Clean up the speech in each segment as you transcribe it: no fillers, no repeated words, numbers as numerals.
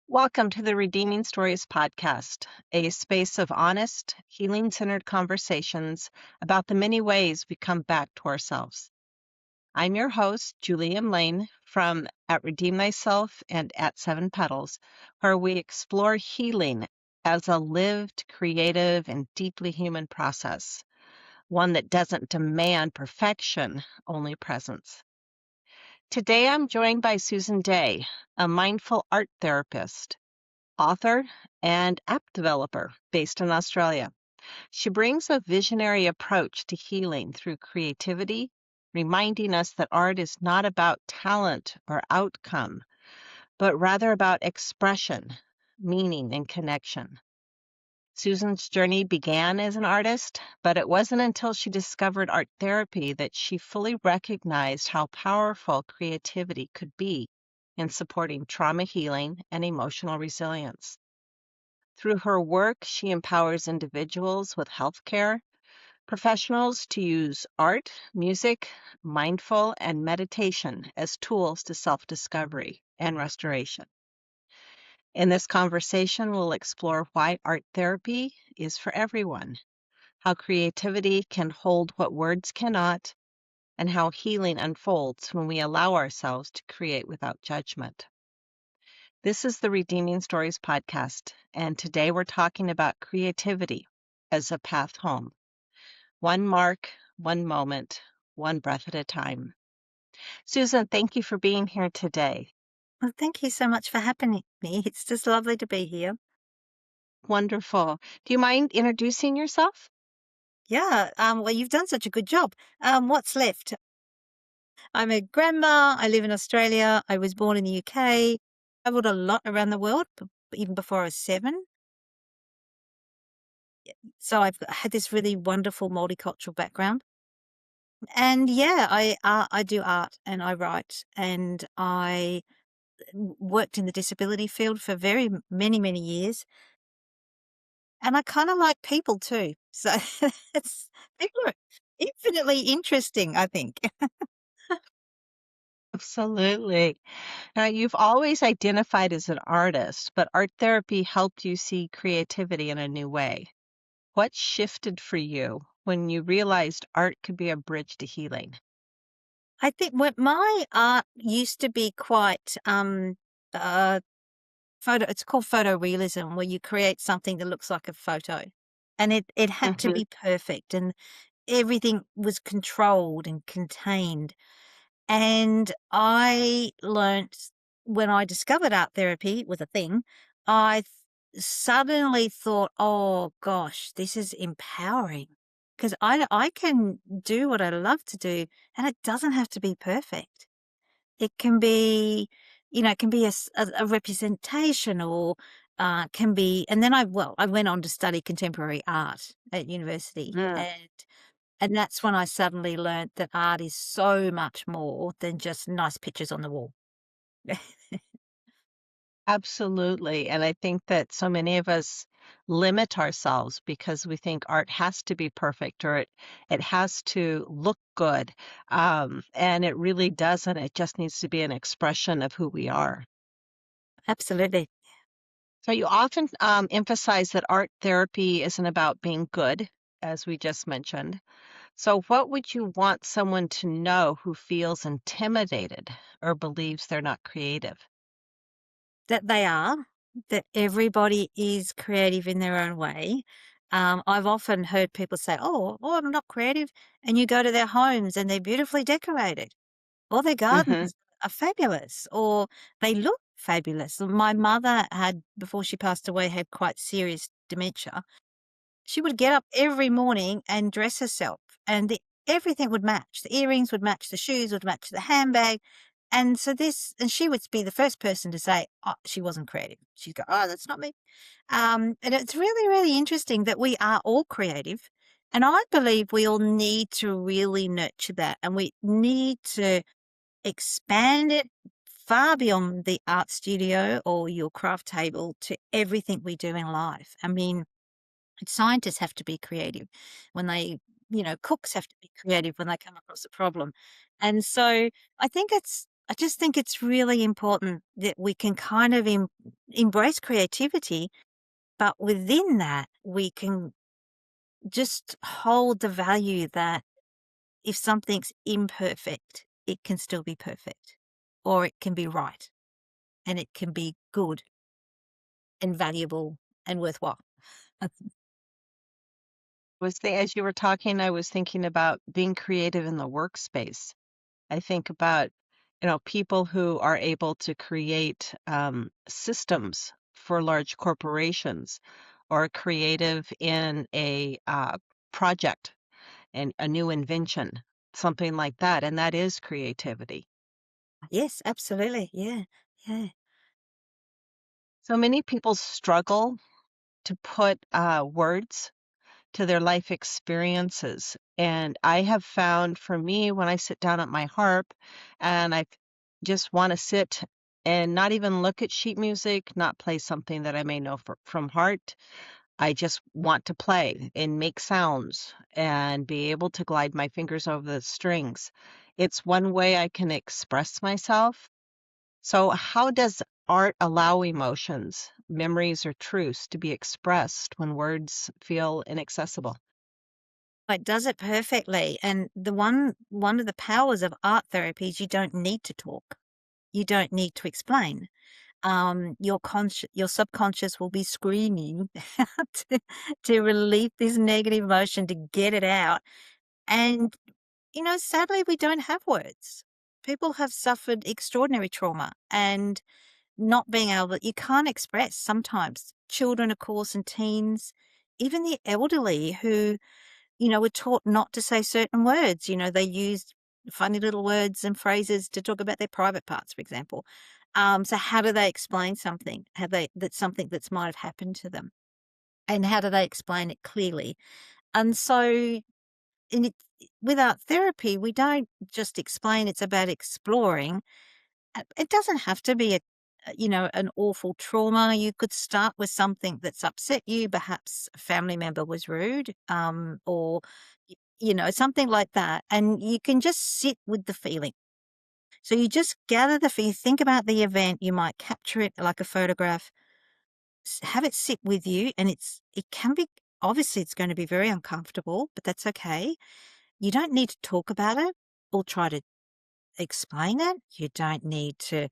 Welcome to the Redeeming Stories podcast, a space of honest, healing centered conversations about the many ways we come back to ourselves. I'm your host, Julie M. Lane, from at Redeem Thyself and at Seven Petals, where we explore healing as a lived, creative, and deeply human process, one that doesn't demand perfection, only presence. Today I'm joined by Susan Day, a mindful art therapist, author, and app developer based in Australia. She brings a visionary approach to healing through creativity, reminding us that art is not about talent or outcome, but rather about expression, meaning, and connection. Susan's journey began as an artist, but it wasn't until she discovered art therapy that she fully recognized how powerful creativity could be in supporting trauma healing and emotional resilience. Through her work, she empowers individuals with healthcare professionals to use art, music, mindful, and meditation as tools to self discovery and restoration. In this conversation, we'll explore why art therapy is for everyone, how creativity can hold what words cannot, and how healing unfolds when we allow ourselves to create without judgment. This is the Redeeming Stories podcast, and today we're talking about creativity as a path home. One mark, one moment, one breath at a time. Susan, thank you for being here today. Well, thank you so much for having me. It's just lovely to be here. Wonderful. Do you mind introducing yourself? Yeah, well, you've done such a good job. What's left? I'm a grandma. I live in Australia. I was born in the UK. Traveled a lot around the world, even before I was 7. So I've had this really wonderful multicultural background. And yeah, I do art and I write and I worked in the disability field for very many years. And I kinda like people too. So it's people are infinitely interesting, I think. Absolutely. Now, you've always identified as an artist, but art therapy helped you see creativity in a new way. What shifted for you when you realized art could be a bridge to healing? I think what my art used to be quite, uh, it's called photorealism, where you create something that looks like a photo. And it had to Hmm. be perfect, and everything was controlled and contained. And I learnt when I discovered art therapy was a thing, I suddenly thought, "Oh gosh, this is empowering because I can do what I love to do, and it doesn't have to be perfect. It can be, it can be a representation or can be." And then I went on to study contemporary art at university, and that's when I suddenly learnt that art is so much more than just nice pictures on the wall. Absolutely. And I think that so many of us limit ourselves because we think art has to be perfect or it has to look good. And it really doesn't. It just needs to be an expression of who we are. Absolutely. So you often emphasize that art therapy isn't about being good, as we just mentioned. So what would you want someone to know who feels intimidated or believes they're not creative? That they are, that everybody is creative in their own way. I've often heard people say, I'm not creative," and you go to their homes and they're beautifully decorated, or their Hmm. gardens are fabulous, or they look fabulous. My mother had, before she passed away, had quite serious dementia. She would get up every morning and dress herself, and everything would match. The earrings would match, the shoes would match the handbag, and she would be the first person to say, "Oh, she wasn't creative." She'd go, "Oh, that's not me." And it's really interesting that we are all creative, and I believe we all need to really nurture that, and we need to expand it far beyond the art studio or your craft table to everything we do in life. I mean, scientists have to be creative when cooks have to be creative when they come across a problem. And so I think it's I just think it's really important that we can kind of embrace creativity, but within that, we can just hold the value that if something's imperfect, it can still be perfect, or it can be right, and it can be good and valuable and worthwhile. As you were talking, I was thinking about being creative in the workspace. I think about, people who are able to create systems for large corporations or creative in a project and a new invention, something like that. And that is creativity. Yes, absolutely. Yeah, yeah. So many people struggle to put words to their life experiences. And I have found for me, when I sit down at my harp and I just want to sit and not even look at sheet music, not play something that I may know from heart, I just want to play and make sounds and be able to glide my fingers over the strings. It's one way I can express myself. So, how does art allow emotions, memories, or truths to be expressed when words feel inaccessible? It does it perfectly. And one of the powers of art therapy is you don't need to talk. You don't need to explain. Your subconscious will be screaming to, to relieve this negative emotion, to get it out. And, sadly, we don't have words. People have suffered extraordinary trauma and not being able, you can't express sometimes. Children, of course, and teens, even the elderly who, were taught not to say certain words. They used funny little words and phrases to talk about their private parts, for example. So how do they explain something? That's something that's might have happened to them, and how do they explain it clearly? And so, in it, with art therapy, we don't just explain; it's about exploring. It doesn't have to be an awful trauma. You could start with something that's upset you. Perhaps a family member was rude, or something like that, and you can just sit with the feeling. So you just gather the feel. Think about the event. You might capture it like a photograph. Have it sit with you, and it can be, obviously it's going to be very uncomfortable, but that's okay. You don't need to talk about it or try to explain it. You don't need to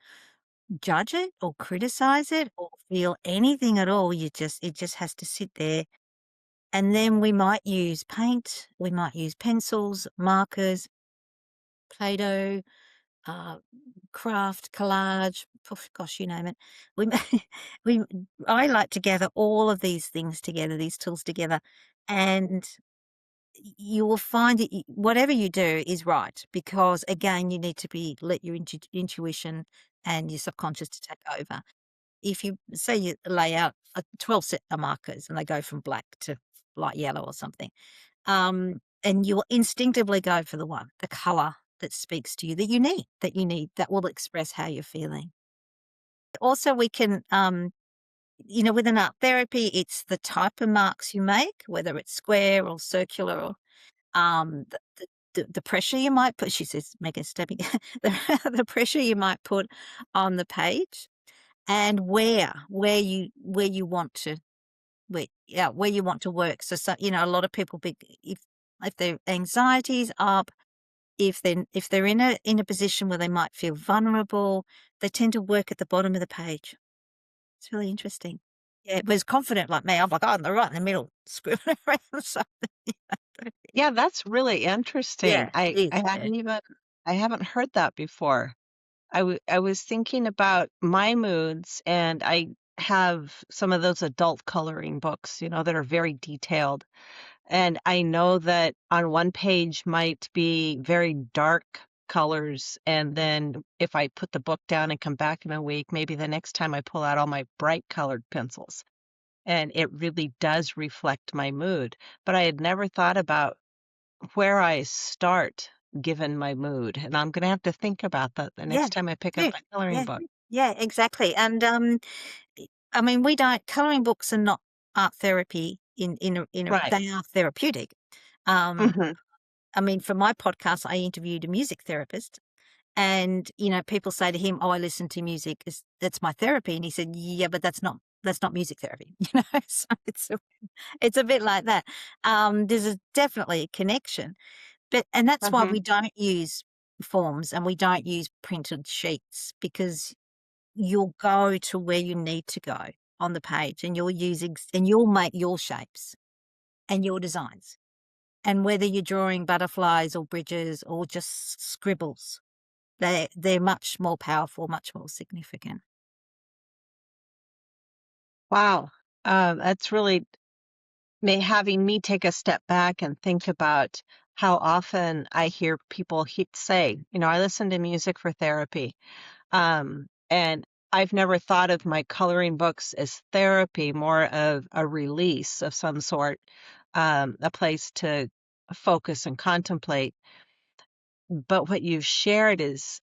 judge it or criticize it or feel anything at all. It just has to sit there. And then we might use paint, we might use pencils, markers, Play-Doh, uh, craft, collage, poof, gosh, you name it. We, we, I like to gather all of these things together, these tools together, and you will find that whatever you do is right, because again, you need to let your intuition and your subconscious to take over. If you say you lay out a 12 set of markers and they go from black to light yellow or something, and you will instinctively go for the color that speaks to you, that will express how you're feeling. Also, we can, with an art therapy, it's the type of marks you make, whether it's square or circular, or the pressure you might put. She says, "Make a stepping." The pressure you might put on the page, and where you want to where you want to work. So a lot of people if their anxiety's up, if they're in a position where they might feel vulnerable, they tend to work at the bottom of the page. It's really interesting. Yeah, but confident like me, I'm like, "Oh, they're right in the middle, scribbling around something." Yeah, that's really interesting. Yeah, it is, I yeah. haven't heard that before. I was thinking about my moods, and I have some of those adult coloring books, that are very detailed. And I know that on one page might be very dark colors, and then if I put the book down and come back in a week, maybe the next time I pull out all my bright colored pencils, and it really does reflect my mood. But I had never thought about where I start given my mood, and I'm gonna have to think about that the Yeah, next time I pick up do. a coloring Yeah, book. yeah, exactly, and, I mean, we don't coloring books are not art therapy in a Right. they are therapeutic. Um, Mhm. I mean, for my podcast, I interviewed a music therapist, And, people say to him, "Oh, I listen to music. That's my therapy." And he said, "Yeah, but that's not music therapy." So it's a bit like that. There's definitely a connection, and that's why Hmm. we don't use forms and we don't use printed sheets, because you'll go to where you need to go on the page, and you'll make your shapes and your designs. And whether you're drawing butterflies or bridges or just scribbles, they're much more powerful, much more significant. Wow. That's really having me take a step back and think about how often I hear people say, I listen to music for therapy. And I've never thought of my coloring books as therapy, more of a release of some sort, a place to focus and contemplate. But what you've shared is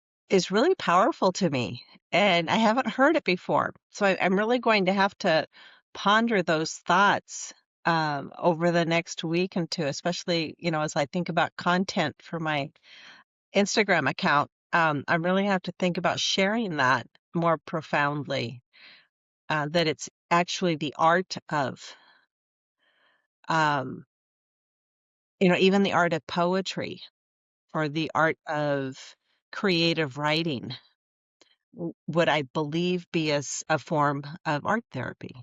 really powerful to me, and I haven't heard it before. So I'm really going to have to ponder those thoughts over the next week and two, especially, as I think about content for my Instagram account. I really have to think about sharing that more profoundly, that it's actually the art of, um, even the art of poetry or the art of creative writing would I believe be a form of art therapy.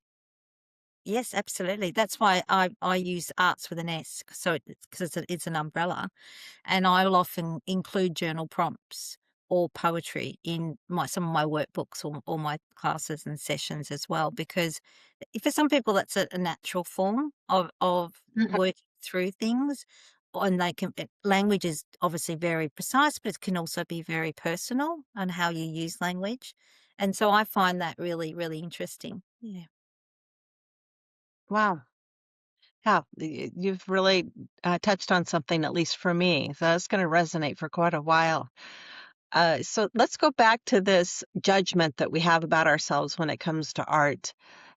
Yes, absolutely. That's why I use arts with an S, so because it's an umbrella. And I'll often include journal prompts or poetry in some of my workbooks or my classes and sessions as well, because for some people that's a natural form of Mhm. working through things. And language is obviously very precise, but it can also be very personal on how you use language. And so I find that really, really interesting. Yeah. Wow. Yeah, you've really touched on something, at least for me. So that's going to resonate for quite a while. So let's go back to this judgment that we have about ourselves when it comes to art.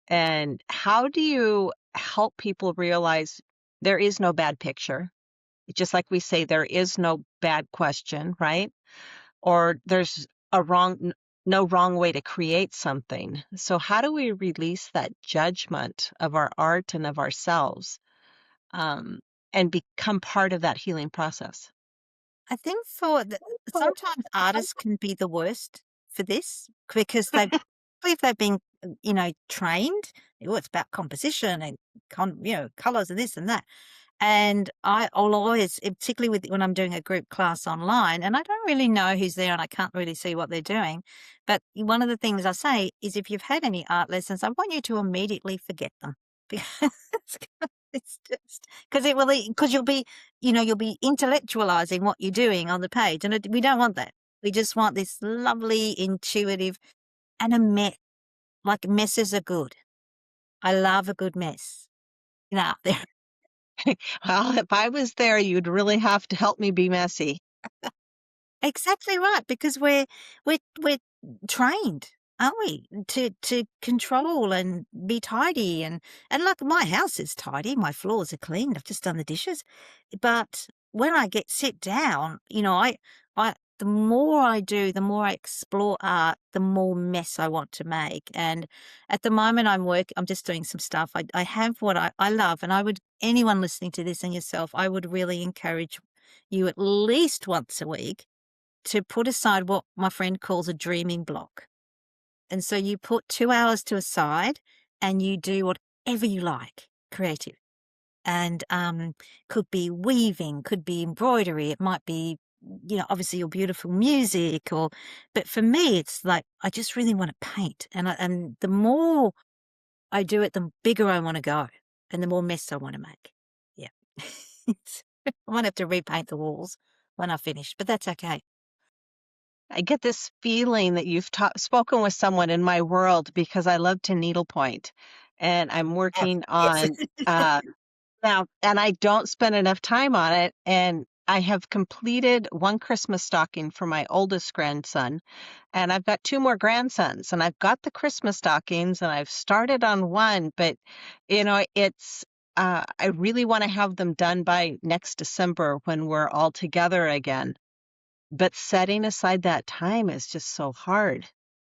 And how do you help people realize there is no bad picture? Just like we say, there is no bad question, right? Or there's no wrong way to create something. So how do we release that judgment of our art and of ourselves, um, and become part of that healing process? I think sometimes artists can be the worst for this, because if they've been, trained. Oh, it's about composition and colors and this and that. And I'll always, particularly when I'm doing a group class online, and I don't really know who's there and I can't really see what they're doing. But one of the things I say is, if you've had any art lessons, I want you to immediately forget them. Because it's just because you'll be intellectualizing what you're doing on the page. And we don't want that. We just want this lovely, intuitive, and a mess. Like, messes are good. I love a good mess. There. Well, if I was there, you'd really have to help me be messy. Exactly right, because we're trained, aren't we, to control and be tidy, and look, my house is tidy, my floors are clean, I've just done the dishes. But when I sit down, I the more I do, the more I explore art, the more mess I want to make. And at the moment I'm just doing some stuff. I have what I love, and anyone listening to this and yourself, I would really encourage you at least once a week to put aside what my friend calls a dreaming block. And so you put 2 hours to a side and you do whatever you like, creative. And could be weaving, could be embroidery, it might be, obviously your beautiful music, but for me it's like I just really want to paint. And the more I do it, the bigger I want to go and the more mess I want to make. Yeah. I might have to repaint the walls when I finish, but that's okay. I get this feeling that you've spoken with someone in my world because I love to needlepoint, and I'm Yeah. working Yes. on now, and I don't spend enough time on it. And I have completed one Christmas stocking for my oldest grandson, and I've got two more grandsons, and I've got the Christmas stockings, and I've started on one, but it's. I really want to have them done by next December when we're all together again. but setting aside that time is just so hard.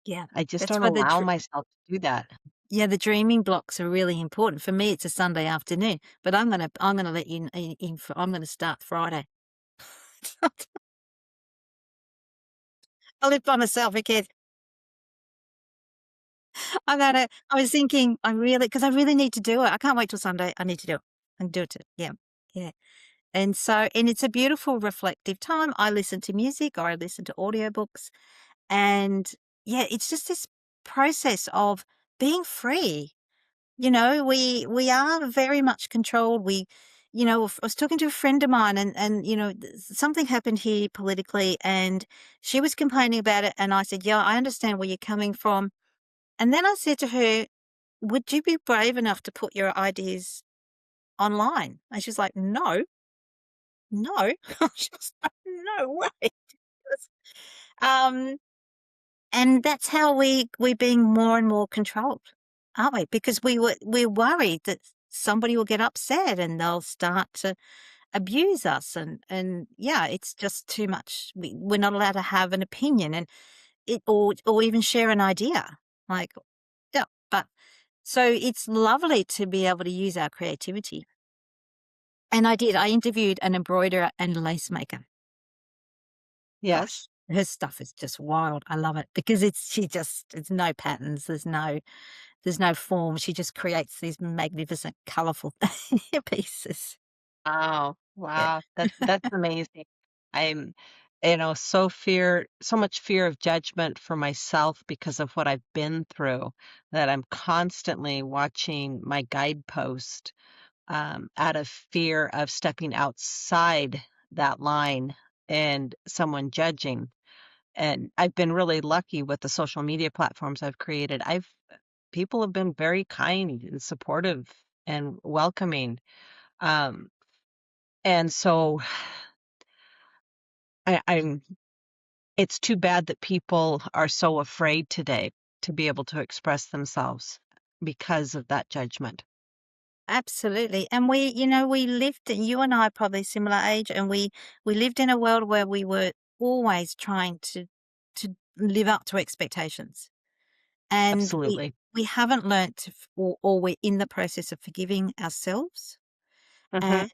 Yeah. I just That's don't why allow myself to do that. the dreaming blocks are really important. For me, it's a Sunday afternoon, but I'm gonna let you in for I'm gonna start Friday. I live by myself again. I was thinking because I really need to do it. I can't wait till Sunday. I need to do it. And do it. Yeah. Yeah. And it's a beautiful reflective time. I listen to music or I listen to audiobooks. And yeah, it's just this process of being free. We are very much controlled. I was talking to a friend of mine and something happened here politically and she was complaining about it. And I said, yeah, I understand where you're coming from. And then I said to her, would you be brave enough to put your ideas online? And she's like, no, no. She was like, no way. Um, and that's how we're being more and more controlled, aren't we? Because we're worried that somebody will get upset and they'll start to abuse us and yeah, it's just too much. We're not allowed to have an opinion and it or even share an idea. Like, yeah, but so it's lovely to be able to use our creativity. And I did. I interviewed an embroiderer and lace maker. Gosh, Yes. her stuff is just wild. I love it because it's no patterns. There's no form. She just creates these magnificent, colorful pieces. Wow. Yeah. Wow. That's amazing. I'm, so much fear of judgment for myself because of what I've been through that I'm constantly watching my guidepost out of fear of stepping outside that line and someone judging. And I've been really lucky with the social media platforms I've created. People have been very kind and supportive and welcoming. Um, and so I'm it's too bad that people are so afraid today to be able to express themselves because of that judgment. Absolutely. And we lived, you and I are probably similar age, and we lived in a world where we were always trying to live up to expectations. And Absolutely. we haven't learnt or we're in the process of forgiving ourselves and Hmm.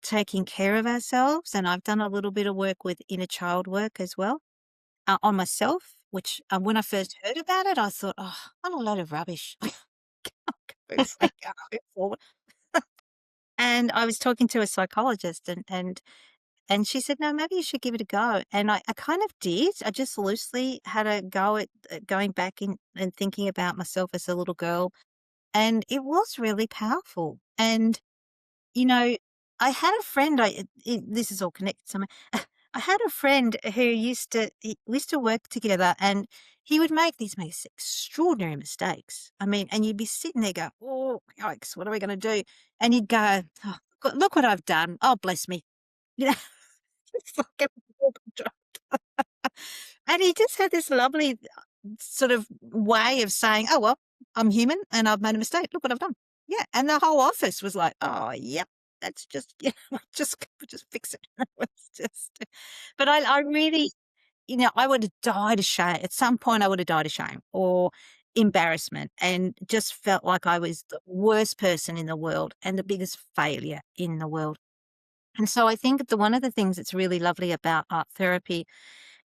taking care of ourselves. And I've done a little bit of work with inner child work as well, on myself, which when I first heard about it, I thought, oh, what a load of rubbish. It's like, forward. And I was talking to a psychologist and she said, no, maybe you should give it a go. And I kind of did. I just loosely had a go at going back in and thinking about myself as a little girl. And it was really powerful. And you know, I had a friend, this is all connected somehow. I had a friend who we used to work together and he would make these extraordinary mistakes. I mean, and you'd be sitting there going, oh, yikes, what are we going to do? And he'd go, oh, look what I've done. Oh, bless me. You know, it's like and he just had this lovely sort of way of saying, "Oh, well, I'm human and I've made a mistake. Look what I've done." Yeah, and the whole office was like, "Oh, yep, that's just just fix it." It was just but I really I would have died of shame. At some point, I would have died of shame or embarrassment and just felt like I was the worst person in the world and the biggest failure in the world. And so I think one of the things that's really lovely about art therapy,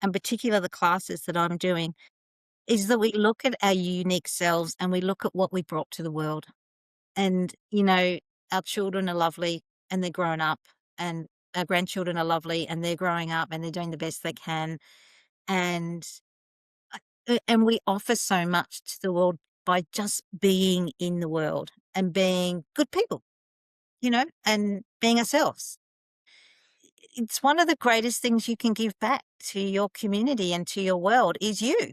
and particular the classes that I'm doing, is that we look at our unique selves and we look at what we brought to the world. And, our children are lovely and they're grown up, and our grandchildren are lovely and they're growing up and they're doing the best they can. And and we offer so much to the world by just being in the world and being good people, and being ourselves. It's one of the greatest things you can give back to your community and to your world is you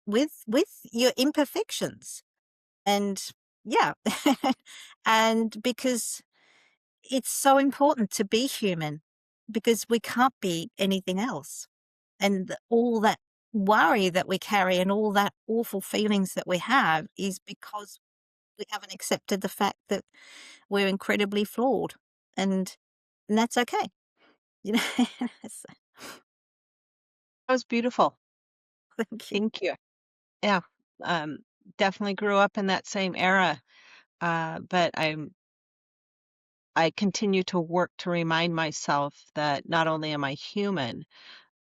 with your imperfections. And yeah, and because it's so important to be human because we can't be anything else. And all that worry that we carry and all that awful feelings that we have is because we haven't accepted the fact that we're incredibly flawed, and, and that's okay. You know, So, That was beautiful. Thank you. Thank you. Yeah, um, definitely grew up in that same era, but I continue to work to remind myself that not only am I human,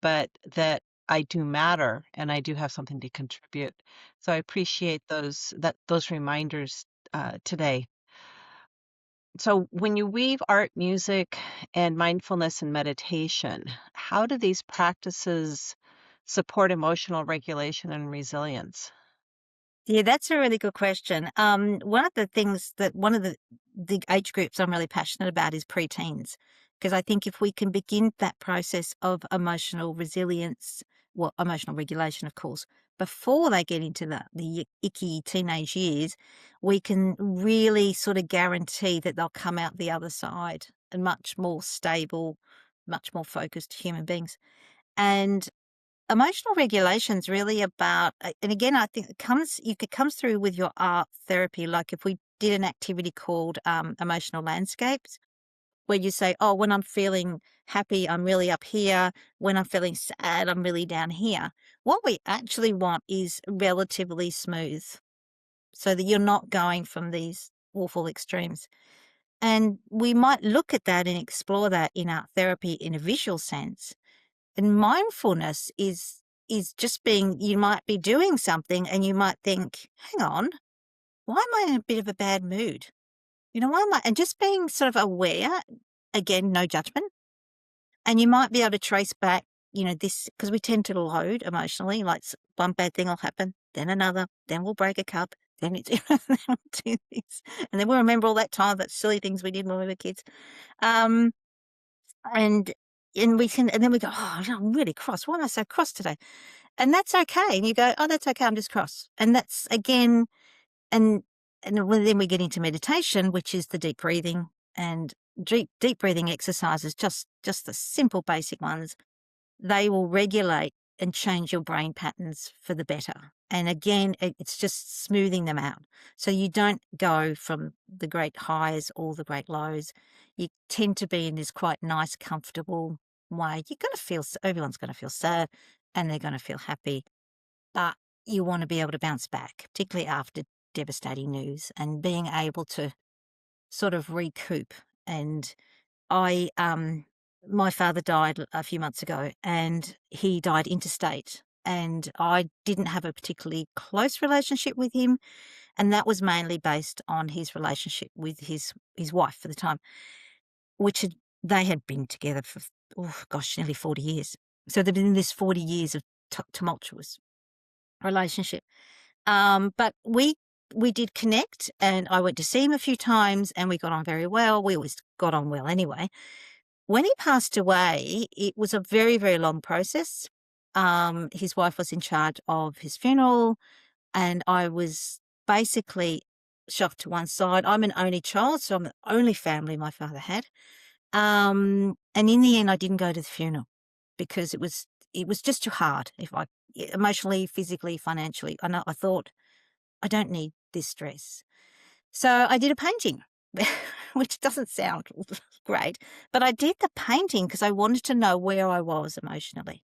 but that I do matter and I do have something to contribute. So I appreciate those reminders today. So when you weave art, music, and mindfulness and meditation, how do these practices support emotional regulation and resilience? Yeah, that's a really good question. One of the things that one of the age groups I'm really passionate about is preteens, because I think if we can begin that process of emotional resilience, well, emotional regulation, of course, before they get into the icky teenage years, we can really sort of guarantee that they'll come out the other side and much more stable, much more focused human beings. And emotional regulation is really about, and again, I think it comes through with your art therapy. Like if we did an activity called emotional landscapes, where you say, "Oh, when I'm feeling happy, I'm really up here. When I'm feeling sad, I'm really down here." What we actually want is relatively smooth, so that you're not going from these awful extremes. And we might look at that and explore that in art therapy in a visual sense. And mindfulness is just being, you might be doing something and you might think, hang on, why am I in a bit of a bad mood? Why am I, and just being sort of aware, again, no judgment. And you might be able to trace back, this, because we tend to load emotionally, like one bad thing will happen, then another, then we'll break a cup, then it's, then we'll do this. And then we'll remember all that time, that silly things we did when we were kids. Um, and, and then we go, oh, I'm really cross. Why am I so cross today? And that's okay. And you go, "Oh, that's okay, I'm just cross." And that's again, and then we get into meditation, which is the deep breathing and deep breathing exercises, just the simple basic ones. They will regulate and change your brain patterns for the better. And again, it's just smoothing them out. So you don't go from the great highs or the great lows. You tend to be in this quite nice, comfortable way. You're going to feel, everyone's going to feel sad and they're going to feel happy, but you want to be able to bounce back, particularly after devastating news, and being able to sort of recoup. And I, my father died a few months ago and he died interstate. And I didn't have a particularly close relationship with him. And that was mainly based on his relationship with his wife for the time, which they had been together for, oh gosh, nearly 40 years. So there'd been this 40 years of tumultuous relationship. But we did connect, and I went to see him a few times, and we got on very well. We always got on well anyway. When he passed away, it was a very, very long process. His wife was in charge of his funeral, and I was basically shoved to one side. I'm an only child, so I'm the only family my father had. And in the end, I didn't go to the funeral because it was just too hard. If I emotionally, physically, financially, I thought I don't need this stress. So I did a painting, which doesn't sound great, but I did the painting because I wanted to know where I was emotionally.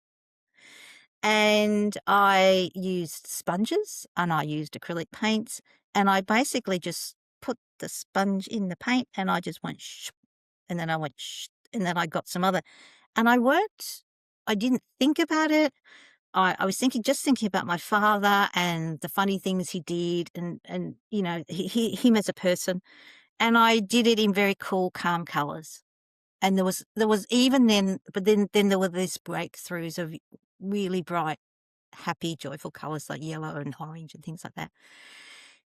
And I used sponges and I used acrylic paints, and I basically just put the sponge in the paint and I just went shh, and then I went shh, and then I got some other, and I worked. I didn't think about it. I was thinking about my father and the funny things he did, and him as a person, and I did it in very cool, calm colors. And there was even then, but then there were these breakthroughs of really bright, happy, joyful colors like yellow and orange and things like that.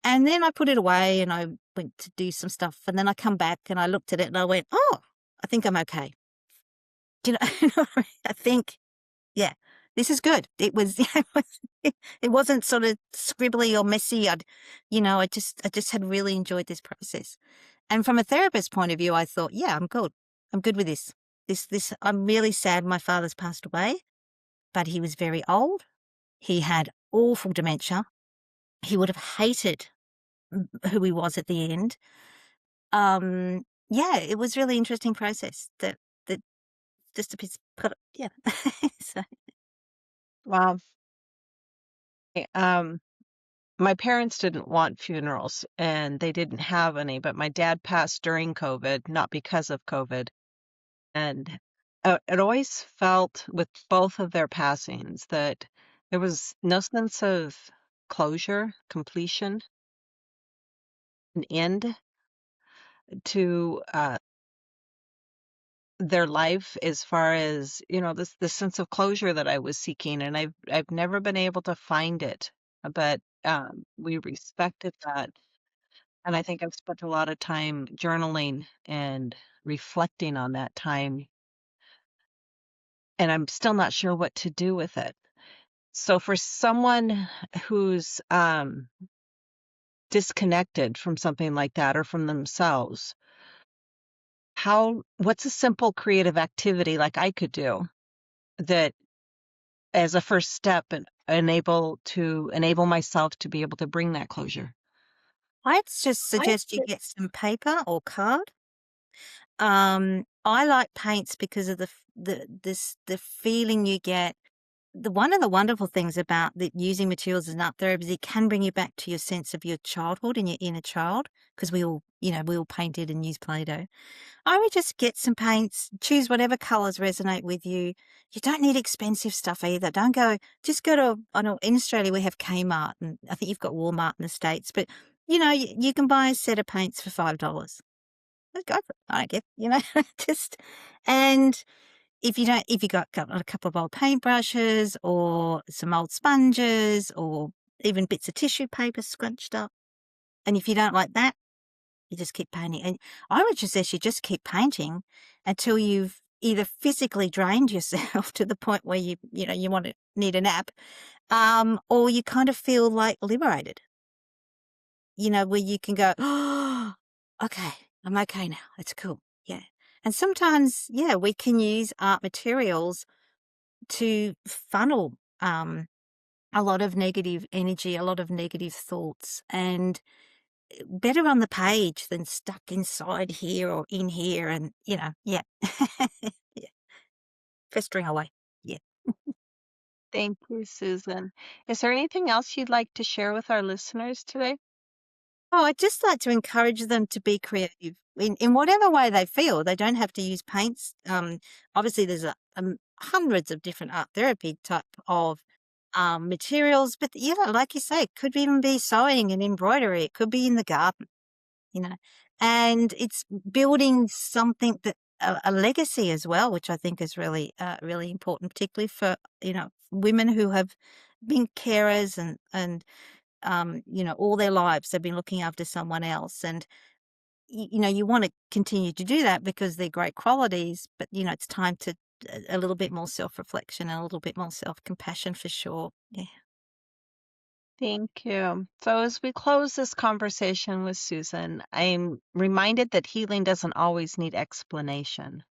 And then I put it away and I went to do some stuff, and then I come back and I looked at it and I went, "Oh, I think I'm okay." Do you know? I think, yeah, this is good. It was, it wasn't sort of scribbly or messy. I just had really enjoyed this process. And from a therapist's point of view, I thought, yeah, I'm good. I'm good with this. I'm really sad my father's passed away, but he was very old. He had awful dementia. He would have hated who he was at the end. Yeah, it was really interesting process that just a piece, yeah. So, Well, um, my parents didn't want funerals and they didn't have any, but my dad passed during COVID, not because of COVID. And it always felt with both of their passings that there was no sense of closure, completion, an end to their life as far as, this sense of closure that I was seeking, and I've never been able to find it. But we respected that, and I think I've spent a lot of time journaling and reflecting on that time, and I'm still not sure what to do with it. So for someone who's disconnected from something like that or from themselves, what's a simple creative activity like I could do that as a first step and enable myself to be able to bring that closure? I'd just suggest you get some paper or card. I like paints because of the feeling you get. One of the wonderful things about using materials as an art therapy is it can bring you back to your sense of your childhood and your inner child, because we all painted and used Play-Doh. I would just get some paints, choose whatever colors resonate with you. You don't need expensive stuff either. Just go to, I know in Australia we have Kmart, and I think you've got Walmart in the States, but you can buy a set of paints for $5. Let's go for it. I don't get, just, and if you got a couple of old paintbrushes or some old sponges or even bits of tissue paper scrunched up, and if you don't like that, you just keep painting. And I would suggest you just keep painting until you've either physically drained yourself to the point where you need a nap, or you kind of feel like liberated. Where you can go, oh, okay, I'm okay now. It's cool. Yeah. And sometimes, yeah, we can use art materials to funnel a lot of negative energy, a lot of negative thoughts, and better on the page than stuck inside here or in here. And, yeah, yeah, festering away. Yeah. Thank you, Susan. Is there anything else you'd like to share with our listeners today? Oh, I'd just like to encourage them to be creative in whatever way they feel. They don't have to use paints. Obviously, there's hundreds of different art therapy type of materials, but like you say, it could even be sewing and embroidery. It could be in the garden, you know, and it's building something that a legacy as well, which I think is really, really important, particularly for women who have been carers and all their lives they've been looking after someone else. And, you want to continue to do that because they're great qualities, but, it's time to a little bit more self-reflection and a little bit more self-compassion for sure. Yeah. Thank you. So, as we close this conversation with Susan, I'm reminded that healing doesn't always need explanation.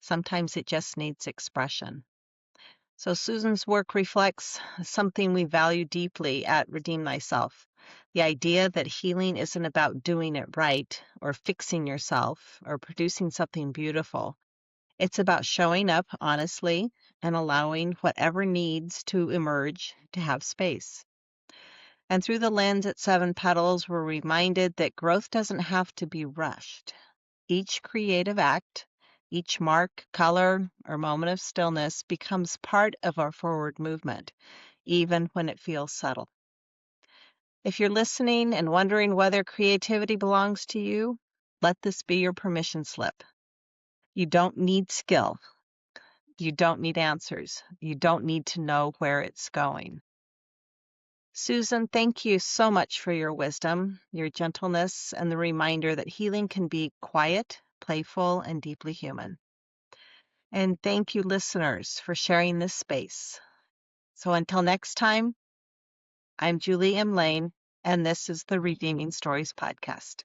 Sometimes it just needs expression. So, Susan's work reflects something we value deeply at Redeem Thyself, the idea that healing isn't about doing it right or fixing yourself or producing something beautiful. It's about showing up honestly and allowing whatever needs to emerge to have space. And through the lens at Seven Petals, we're reminded that growth doesn't have to be rushed. Each creative act, each mark, color, or moment of stillness becomes part of our forward movement, even when it feels subtle. If you're listening and wondering whether creativity belongs to you, let this be your permission slip. You don't need skill. You don't need answers. You don't need to know where it's going. Susan, thank you so much for your wisdom, your gentleness, and the reminder that healing can be quiet, playful, and deeply human. And thank you, listeners, for sharing this space. So until next time, I'm Julie M. Lane, and this is the Redeeming Stories podcast.